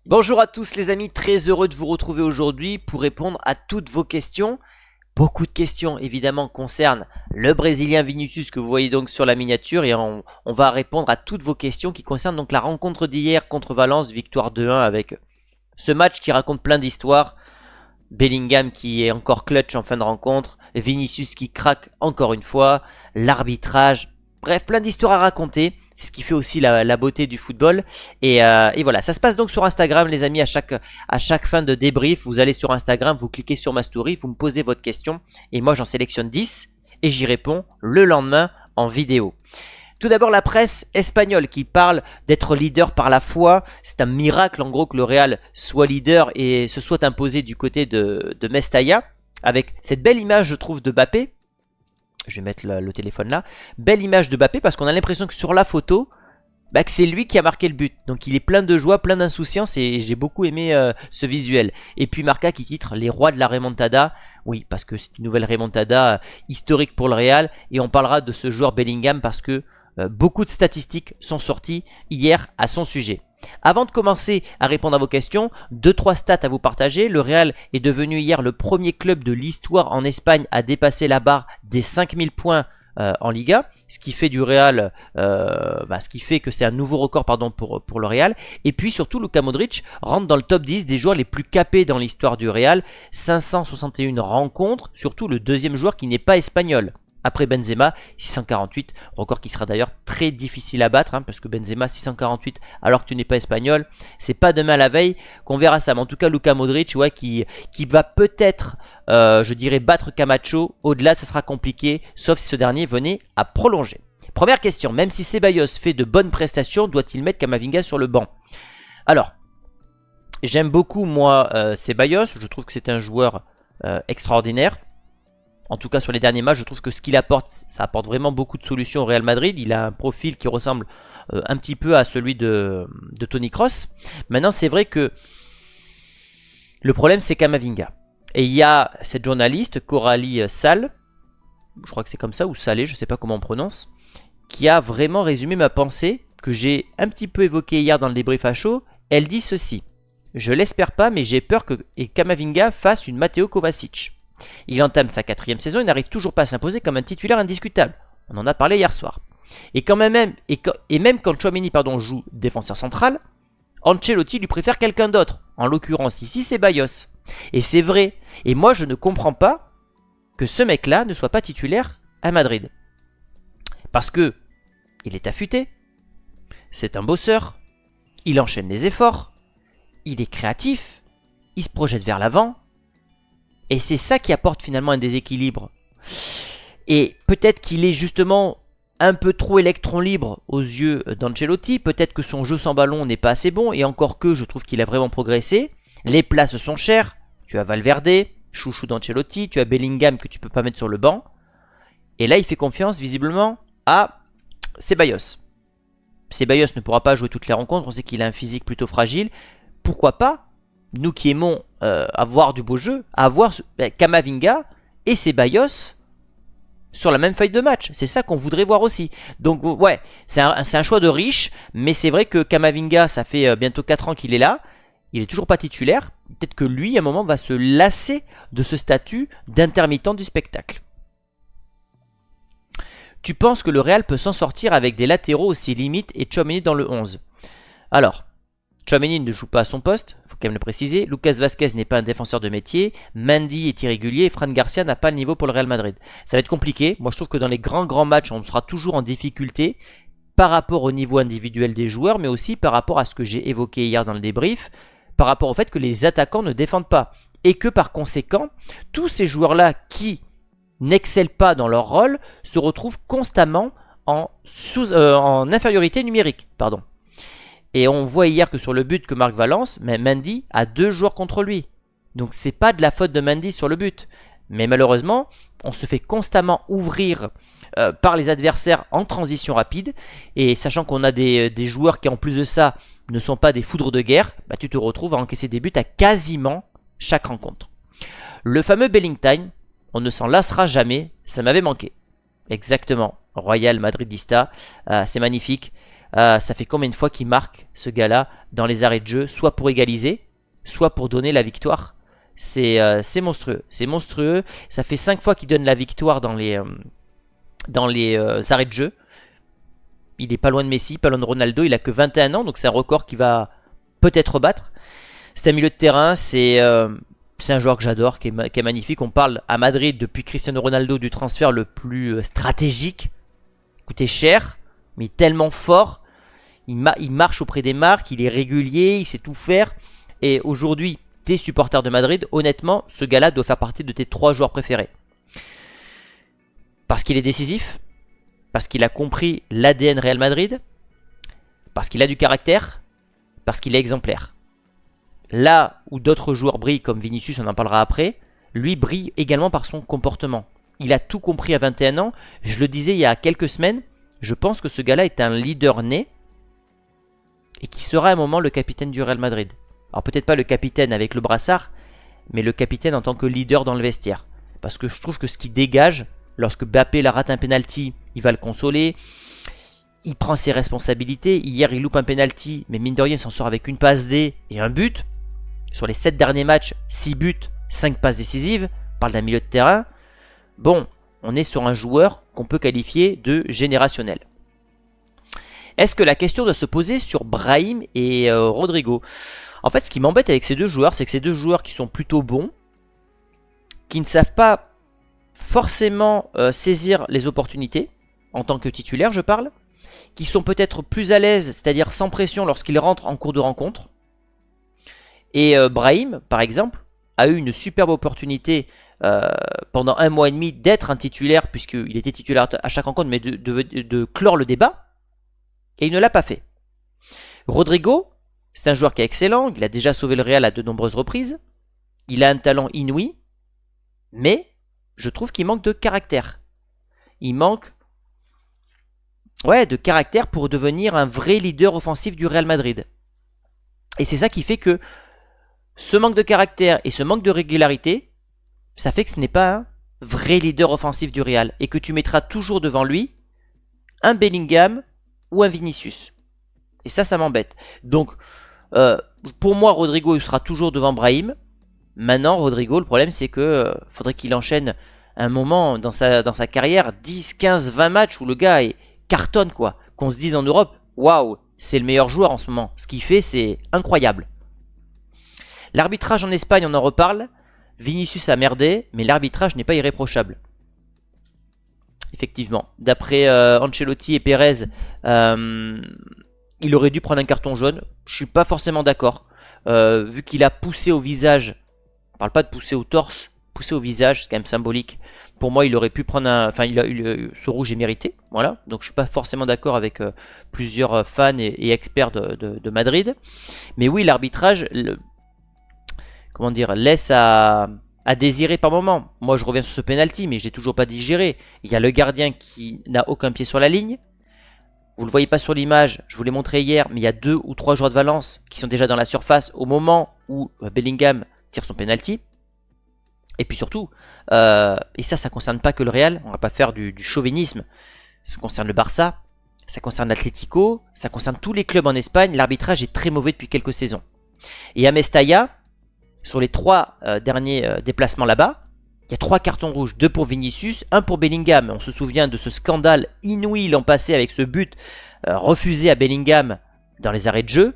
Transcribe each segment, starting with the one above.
Bonjour à tous les amis, très heureux de vous retrouver aujourd'hui pour répondre à toutes vos questions. Beaucoup de questions évidemment concernent le Brésilien Vinicius que vous voyez donc sur la miniature et on va répondre à toutes vos questions qui concernent donc la rencontre d'hier contre Valence, victoire 2-1 avec ce match qui raconte plein d'histoires. Bellingham qui est encore clutch en fin de rencontre, Vinicius qui craque encore une fois, l'arbitrage, bref plein d'histoires à raconter. C'est ce qui fait aussi la beauté du football. Et voilà, ça se passe donc sur Instagram, les amis, à chaque fin de débrief. Vous allez sur Instagram, vous cliquez sur ma story, vous me posez votre question. Et moi, j'en sélectionne 10 et j'y réponds le lendemain en vidéo. Tout d'abord, la presse espagnole qui parle d'être leader par la foi. C'est un miracle, en gros, que le Real soit leader et se soit imposé du côté de Mestalla. Avec cette belle image, je trouve, de Mbappé. Je vais mettre le téléphone là. Belle image de Mbappé parce qu'on a l'impression que sur la photo, que c'est lui qui a marqué le but. Donc il est plein de joie, plein d'insouciance et j'ai beaucoup aimé ce visuel. Et puis Marca qui titre les rois de la remontada. Oui, parce que c'est une nouvelle remontada historique pour le Real. Et on parlera de ce joueur Bellingham parce que beaucoup de statistiques sont sorties hier à son sujet. Avant de commencer à répondre à vos questions, 2-3 stats à vous partager. Le Real est devenu hier le premier club de l'histoire en Espagne à dépasser la barre des 5000 points en Liga, ce qui fait du Real, ce qui fait que c'est un nouveau record pour le Real. Et puis surtout, Luka Modric rentre dans le top 10 des joueurs les plus capés dans l'histoire du Real. 561 rencontres, surtout le deuxième joueur qui n'est pas espagnol. Après Benzema, 648, record qui sera d'ailleurs très difficile à battre, parce que Benzema 648 alors que tu n'es pas espagnol, c'est pas demain la veille qu'on verra ça. Mais en tout cas, Luka Modric, qui va peut-être, je dirais, battre Camacho. Au-delà, ça sera compliqué, sauf si ce dernier venait à prolonger. Première question, même si Ceballos fait de bonnes prestations, doit-il mettre Camavinga sur le banc? Alors, j'aime beaucoup, moi, Ceballos, je trouve que c'est un joueur extraordinaire. En tout cas sur les derniers matchs, je trouve que ce qu'il apporte, ça apporte vraiment beaucoup de solutions au Real Madrid. Il a un profil qui ressemble un petit peu à celui de Toni Kroos. Maintenant c'est vrai que le problème c'est Camavinga. Et il y a cette journaliste, Coralie Sall, je crois que c'est comme ça, ou Salé, je ne sais pas comment on prononce, qui a vraiment résumé ma pensée, que j'ai un petit peu évoquée hier dans le débrief à chaud. Elle dit ceci: je l'espère pas, mais j'ai peur que Camavinga fasse une Matteo Kovacic. Il entame sa 4e saison et n'arrive toujours pas à s'imposer comme un titulaire indiscutable. On en a parlé hier soir. Et même quand Tchouaméni joue défenseur central, Ancelotti lui préfère quelqu'un d'autre. En l'occurrence ici, c'est Ceballos. Et c'est vrai. Et moi, je ne comprends pas que ce mec-là ne soit pas titulaire à Madrid. Parce que il est affûté, c'est un bosseur, il enchaîne les efforts, il est créatif, il se projette vers l'avant. Et c'est ça qui apporte finalement un déséquilibre. Et peut-être qu'il est justement un peu trop électron libre aux yeux d'Ancelotti. Peut-être que son jeu sans ballon n'est pas assez bon. Et encore que je trouve qu'il a vraiment progressé. Les places sont chères. Tu as Valverde, chouchou d'Ancelotti. Tu as Bellingham que tu peux pas mettre sur le banc. Et là il fait confiance visiblement à Ceballos. Ceballos ne pourra pas jouer toutes les rencontres. On sait qu'il a un physique plutôt fragile. Pourquoi pas, nous qui aimons avoir du beau jeu, avoir Camavinga et Ceballos sur la même feuille de match. C'est ça qu'on voudrait voir aussi. Donc ouais, c'est un choix de riche, mais c'est vrai que Camavinga, ça fait bientôt 4 ans qu'il est là. Il est toujours pas titulaire. Peut-être que lui, à un moment, va se lasser de ce statut d'intermittent du spectacle. Tu penses que le Real peut s'en sortir avec des latéraux aussi limites et Tchouaméni dans le 11? Alors, Tchouaméni ne joue pas à son poste, il faut quand même le préciser. Lucas Vazquez n'est pas un défenseur de métier. Mendy est irrégulier et Fran Garcia n'a pas le niveau pour le Real Madrid. Ça va être compliqué. Moi je trouve que dans les grands matchs, on sera toujours en difficulté par rapport au niveau individuel des joueurs, mais aussi par rapport à ce que j'ai évoqué hier dans le débrief, par rapport au fait que les attaquants ne défendent pas. Et que par conséquent, tous ces joueurs-là qui n'excellent pas dans leur rôle se retrouvent constamment en infériorité numérique. Et on voit hier que sur le but que marque Valence, Mendy a 2 joueurs contre lui. Donc c'est pas de la faute de Mendy sur le but. Mais malheureusement, on se fait constamment ouvrir par les adversaires en transition rapide. Et sachant qu'on a des joueurs qui en plus de ça ne sont pas des foudres de guerre, tu te retrouves à encaisser des buts à quasiment chaque rencontre. Le fameux Bellingham, on ne s'en lassera jamais, ça m'avait manqué. Exactement, Royal Madridista, c'est magnifique. Ça fait combien de fois qu'il marque ce gars-là dans les arrêts de jeu, soit pour égaliser, soit pour donner la victoire. C'est monstrueux, c'est monstrueux. Ça fait 5 fois qu'il donne la victoire dans les arrêts de jeu. Il est pas loin de Messi, pas loin de Ronaldo, il a que 21 ans, donc c'est un record qui va peut-être battre. C'est un milieu de terrain, c'est un joueur que j'adore, qui est magnifique. On parle à Madrid depuis Cristiano Ronaldo du transfert le plus stratégique. Coûté cher, mais tellement fort. Il marche auprès des marques, il est régulier, il sait tout faire. Et aujourd'hui, t'es supporter de Madrid, honnêtement, ce gars-là doit faire partie de tes 3 joueurs préférés. Parce qu'il est décisif, parce qu'il a compris l'ADN Real Madrid, parce qu'il a du caractère, parce qu'il est exemplaire. Là où d'autres joueurs brillent, comme Vinicius, on en parlera après, lui brille également par son comportement. Il a tout compris à 21 ans. Je le disais il y a quelques semaines, je pense que ce gars-là est un leader né et qui sera à un moment le capitaine du Real Madrid. Alors peut-être pas le capitaine avec le brassard, mais le capitaine en tant que leader dans le vestiaire. Parce que je trouve que ce qui dégage, lorsque Mbappé la rate un penalty, il va le consoler. Il prend ses responsabilités. Hier, il loupe un penalty, mais mine de rien, il s'en sort avec une passe D et un but. Sur les 7 derniers matchs, 6 buts, 5 passes décisives. On parle d'un milieu de terrain. Bon, on est sur un joueur qu'on peut qualifier de générationnel. Est-ce que la question doit se poser sur Brahim et Rodrigo? En fait, ce qui m'embête avec ces deux joueurs, c'est que ces deux joueurs qui sont plutôt bons, qui ne savent pas forcément saisir les opportunités, en tant que titulaire je parle, qui sont peut-être plus à l'aise, c'est-à-dire sans pression lorsqu'ils rentrent en cours de rencontre. Et Brahim, par exemple, a eu une superbe opportunité pendant 1 mois et demi d'être un titulaire, puisqu'il était titulaire à chaque rencontre, mais de clore le débat, et il ne l'a pas fait. Rodrigo, c'est un joueur qui est excellent, il a déjà sauvé le Real à de nombreuses reprises, il a un talent inouï, mais je trouve qu'il manque de caractère. Il manque de caractère pour devenir un vrai leader offensif du Real Madrid. Et c'est ça qui fait que ce manque de caractère et ce manque de régularité, ça fait que ce n'est pas un vrai leader offensif du Real et que tu mettras toujours devant lui un Bellingham ou un Vinicius. Et ça m'embête. Donc, pour moi, Rodrigo il sera toujours devant Brahim. Maintenant, Rodrigo, le problème, c'est que faudrait qu'il enchaîne un moment dans sa carrière, 10, 15, 20 matchs où le gars cartonne, quoi. Qu'on se dise en Europe, waouh, c'est le meilleur joueur en ce moment. Ce qu'il fait, c'est incroyable. L'arbitrage en Espagne, on en reparle. Vinicius a merdé, mais l'arbitrage n'est pas irréprochable. Effectivement. D'après Ancelotti et Pérez, il aurait dû prendre un carton jaune. Je suis pas forcément d'accord. Vu qu'il a poussé au visage, on parle pas de pousser au torse, pousser au visage, c'est quand même symbolique. Pour moi, il aurait pu prendre un... Enfin, ce rouge est mérité. Voilà. Donc, je suis pas forcément d'accord avec plusieurs fans et experts de Madrid. Mais oui, l'arbitrage... Comment dire, laisse à désirer par moment. Moi, je reviens sur ce penalty, mais j'ai toujours pas digéré. Il y a le gardien qui n'a aucun pied sur la ligne. Vous ne le voyez pas sur l'image, je vous l'ai montré hier, mais il y a 2 ou 3 joueurs de Valence qui sont déjà dans la surface au moment où Bellingham tire son penalty. Et puis surtout, et ça concerne pas que le Real, on va pas faire du chauvinisme, ça concerne le Barça, ça concerne l'Atlético, ça concerne tous les clubs en Espagne, l'arbitrage est très mauvais depuis quelques saisons. Et à Mestalla, sur les 3 derniers déplacements là-bas, il y a 3 cartons rouges, 2 pour Vinicius, 1 pour Bellingham. On se souvient de ce scandale inouï l'an passé avec ce but refusé à Bellingham dans les arrêts de jeu.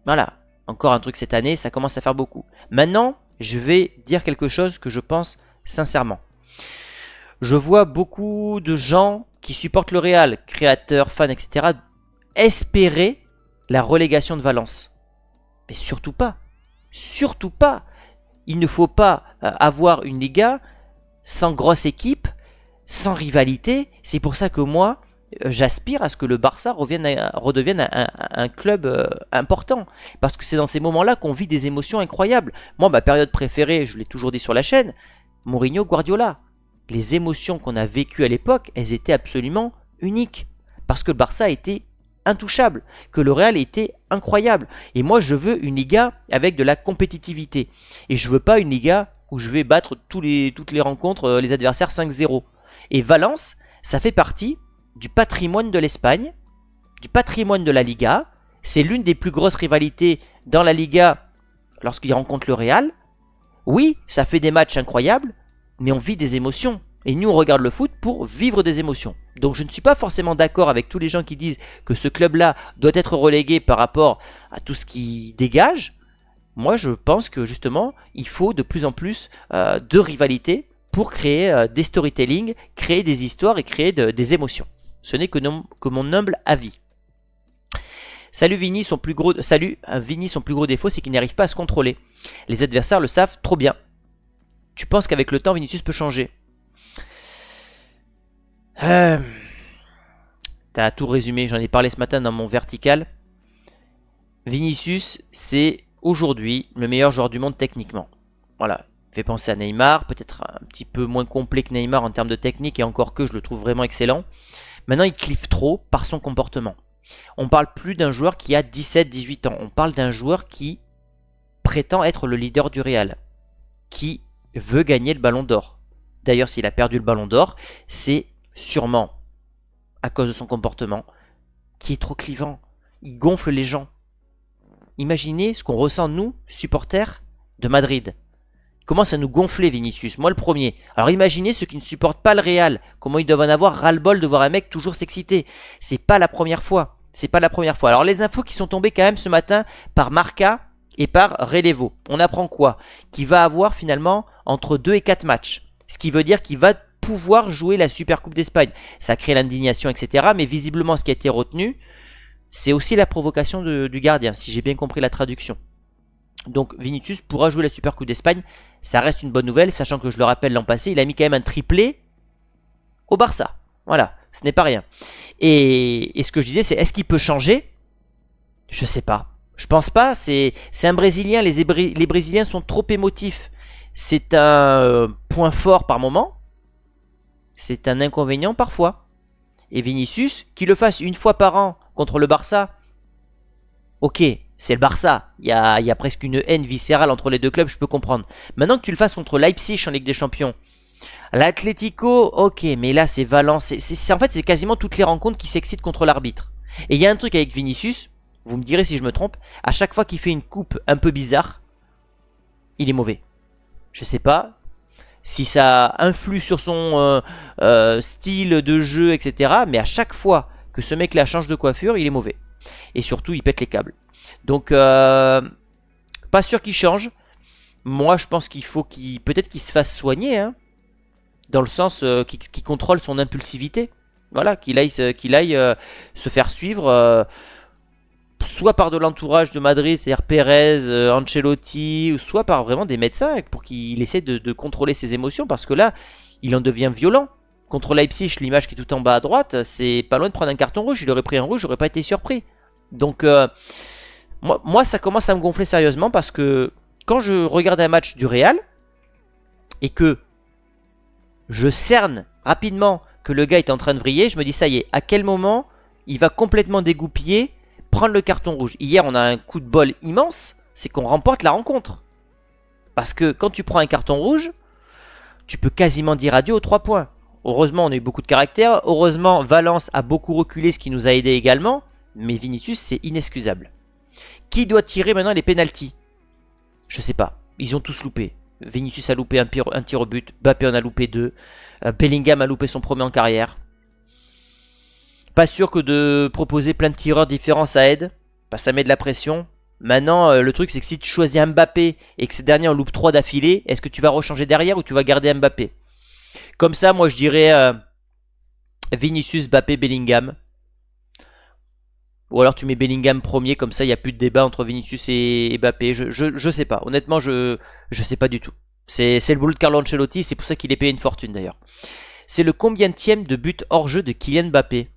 Voilà, encore un truc cette année, ça commence à faire beaucoup. Maintenant, je vais dire quelque chose que je pense sincèrement. Je vois beaucoup de gens qui supportent le Real, créateurs, fans, etc., espérer la relégation de Valence. Mais surtout pas. Surtout pas. Il ne faut pas avoir une Liga sans grosse équipe, sans rivalité. C'est pour ça que moi, j'aspire à ce que le Barça redevienne un club important. Parce que c'est dans ces moments-là qu'on vit des émotions incroyables. Moi, ma période préférée, je l'ai toujours dit sur la chaîne, Mourinho, Guardiola. Les émotions qu'on a vécues à l'époque, elles étaient absolument uniques. Parce que le Barça était intouchable, que le Real était incroyable. Et moi, je veux une Liga avec de la compétitivité. Et je veux pas une Liga où je vais battre toutes les rencontres, les adversaires 5-0. Et Valence, ça fait partie du patrimoine de l'Espagne. du patrimoine de la Liga. C'est l'une des plus grosses rivalités dans la Liga lorsqu'il rencontre le Real. Oui, ça fait des matchs incroyables, mais on vit des émotions. Et nous, on regarde le foot pour vivre des émotions. Donc je ne suis pas forcément d'accord avec tous les gens qui disent que ce club-là doit être relégué par rapport à tout ce qui dégage. Moi, je pense que justement, il faut de plus en plus de rivalités pour créer des storytelling, créer des histoires et créer des émotions. Ce n'est que mon humble avis. Salut Vini, son plus gros défaut, c'est qu'il n'arrive pas à se contrôler. Les adversaires le savent trop bien. Tu penses qu'avec le temps, Vinicius peut changer? T'as tout résumé, j'en ai parlé ce matin dans mon vertical. Vinicius, c'est aujourd'hui le meilleur joueur du monde techniquement. Voilà, fait penser à Neymar, peut-être un petit peu moins complet que Neymar en termes de technique, et encore que je le trouve vraiment excellent. Maintenant, il cliffe trop par son comportement. On parle plus d'un joueur qui a 17-18 ans, on parle d'un joueur qui prétend être le leader du Real, qui veut gagner le Ballon d'Or. D'ailleurs, s'il a perdu le Ballon d'Or, c'est sûrement à cause de son comportement qui est trop clivant. Il gonfle les gens. Imaginez ce qu'on ressent nous, supporters de Madrid. Il commence à nous gonfler Vinicius, moi le premier. Alors imaginez ceux qui ne supportent pas le Real, comment ils doivent en avoir ras-le-bol de voir un mec toujours s'exciter. C'est pas la première fois. C'est pas la première fois. Alors les infos qui sont tombées quand même ce matin par Marca et par Relevo. On apprend quoi? Qu'il va avoir finalement entre 2 et 4 matchs. Ce qui veut dire qu'il va pouvoir jouer la Super Coupe d'Espagne. Ça crée l'indignation, etc. Mais visiblement, ce qui a été retenu, c'est aussi la provocation du gardien, si j'ai bien compris la traduction. Donc Vinicius pourra jouer la Super Coupe d'Espagne. Ça reste une bonne nouvelle, sachant que je le rappelle l'an passé, il a mis quand même un triplé au Barça. Voilà, ce n'est pas rien. Et ce que je disais, c'est est-ce qu'il peut changer? Je sais pas. Je pense pas. C'est un Brésilien. Les Brésiliens sont trop émotifs. C'est un point fort par moment. C'est un inconvénient parfois. Et Vinicius, qu'il le fasse une fois par an contre le Barça, ok, c'est le Barça. Il y a presque une haine viscérale entre les deux clubs, je peux comprendre. Maintenant que tu le fasses contre Leipzig en Ligue des Champions, l'Atlético, ok, mais là c'est Valence. En fait, c'est quasiment toutes les rencontres qui s'excitent contre l'arbitre. Et il y a un truc avec Vinicius, vous me direz si je me trompe, à chaque fois qu'il fait une coupe un peu bizarre, il est mauvais. Je sais pas si ça influe sur son style de jeu, etc. Mais à chaque fois que ce mec-là change de coiffure, il est mauvais. Et surtout, il pète les câbles. Donc, pas sûr qu'il change. Moi, je pense qu'il faut peut-être qu'il se fasse soigner, hein, dans le sens qu'il contrôle son impulsivité. Voilà, qu'il aille se faire suivre, soit par de l'entourage de Madrid, c'est-à-dire Pérez, Ancelotti, ou soit par vraiment des médecins pour qu'il essaie de contrôler ses émotions, parce que là, il en devient violent. Contre Leipzig, l'image qui est tout en bas à droite, c'est pas loin de prendre un carton rouge. Il aurait pris un rouge, j'aurais pas été surpris. Donc, moi, ça commence à me gonfler sérieusement, parce que quand je regarde un match du Real, et que je cerne rapidement que le gars est en train de vriller, je me dis ça y est, à quel moment il va complètement dégoupiller, prendre le carton rouge. Hier, on a un coup de bol immense, c'est qu'on remporte la rencontre. Parce que quand tu prends un carton rouge, tu peux quasiment dire adieu aux 3 points. Heureusement, on a eu beaucoup de caractère. Heureusement, Valence a beaucoup reculé, ce qui nous a aidé également. Mais Vinicius, c'est inexcusable. Qui doit tirer maintenant les pénaltys? Je sais pas. Ils ont tous loupé. Vinicius a loupé un tir au but. Mbappé en a loupé 2. Bellingham a loupé son premier en carrière. Pas sûr que de proposer plein de tireurs différents ça aide. Parce que ça met de la pression. Maintenant, le truc c'est que si tu choisis Mbappé et que ce dernier en loupe 3 d'affilée, est-ce que tu vas rechanger derrière ou tu vas garder Mbappé? Comme ça, moi je dirais Vinicius, Mbappé, Bellingham. Ou alors tu mets Bellingham premier, comme ça il n'y a plus de débat entre Vinicius et Mbappé. Je sais pas. Honnêtement, je sais pas du tout. C'est le boulot de Carlo Ancelotti, c'est pour ça qu'il est payé une fortune d'ailleurs. C'est le combienième de but hors jeu de Kylian Mbappé?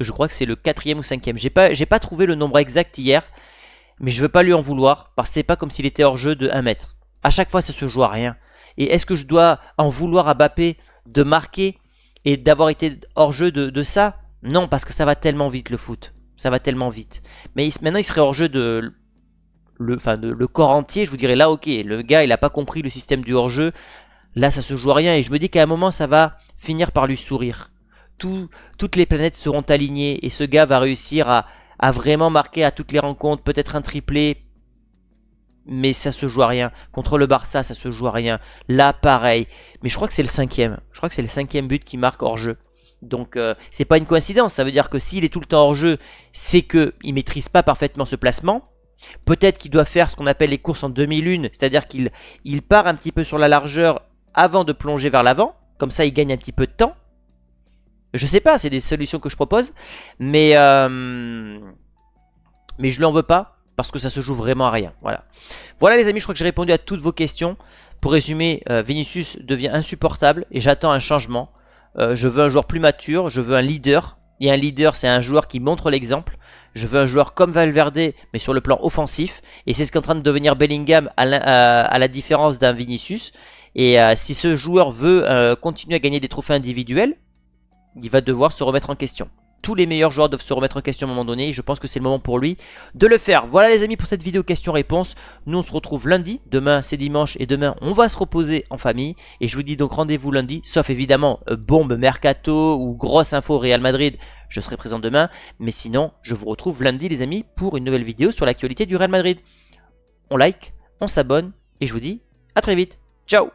Je crois que c'est le 4e ou 5e. J'ai pas trouvé le nombre exact hier, mais je veux pas lui en vouloir, parce que c'est pas comme s'il était hors jeu de 1 mètre. À chaque fois ça se joue à rien. Et est-ce que je dois en vouloir à Mbappé de marquer et d'avoir été hors jeu de ça? Non, parce que ça va tellement vite le foot. Ça va tellement vite. Mais maintenant il serait hors jeu le corps entier, je vous dirais là ok, le gars il a pas compris le système du hors-jeu, là ça se joue à rien, et je me dis qu'à un moment ça va finir par lui sourire. toutes les planètes seront alignées et ce gars va réussir à vraiment marquer à toutes les rencontres, peut-être un triplé, mais ça se joue à rien. Contre le Barça, ça se joue à rien. Là, pareil. Mais je crois que c'est le 5e. Je crois que c'est le 5e but qui marque hors jeu. Donc, c'est pas une coïncidence. Ça veut dire que s'il est tout le temps hors jeu, c'est qu'il maîtrise pas parfaitement ce placement. Peut-être qu'il doit faire ce qu'on appelle les courses en demi-lune, c'est-à-dire qu'il part un petit peu sur la largeur avant de plonger vers l'avant. Comme ça, il gagne un petit peu de temps. Je sais pas, c'est des solutions que je propose. Mais je lui en veux pas. Parce que ça se joue vraiment à rien. Voilà les amis, je crois que j'ai répondu à toutes vos questions. Pour résumer, Vinicius devient insupportable et j'attends un changement. Je veux un joueur plus mature, je veux un leader. Et un leader, c'est un joueur qui montre l'exemple. Je veux un joueur comme Valverde, mais sur le plan offensif. Et c'est ce qu'est en train de devenir Bellingham à la différence d'un Vinicius. Et si ce joueur veut continuer à gagner des trophées individuels, il va devoir se remettre en question. Tous les meilleurs joueurs doivent se remettre en question à un moment donné. Et je pense que c'est le moment pour lui de le faire. Voilà les amis pour cette vidéo questions-réponses. Nous on se retrouve lundi. Demain c'est dimanche et demain on va se reposer en famille. Et je vous dis donc rendez-vous lundi. Sauf évidemment bombe mercato ou grosse info Real Madrid. Je serai présent demain. Mais sinon je vous retrouve lundi les amis pour une nouvelle vidéo sur l'actualité du Real Madrid. On like, on s'abonne et je vous dis à très vite. Ciao.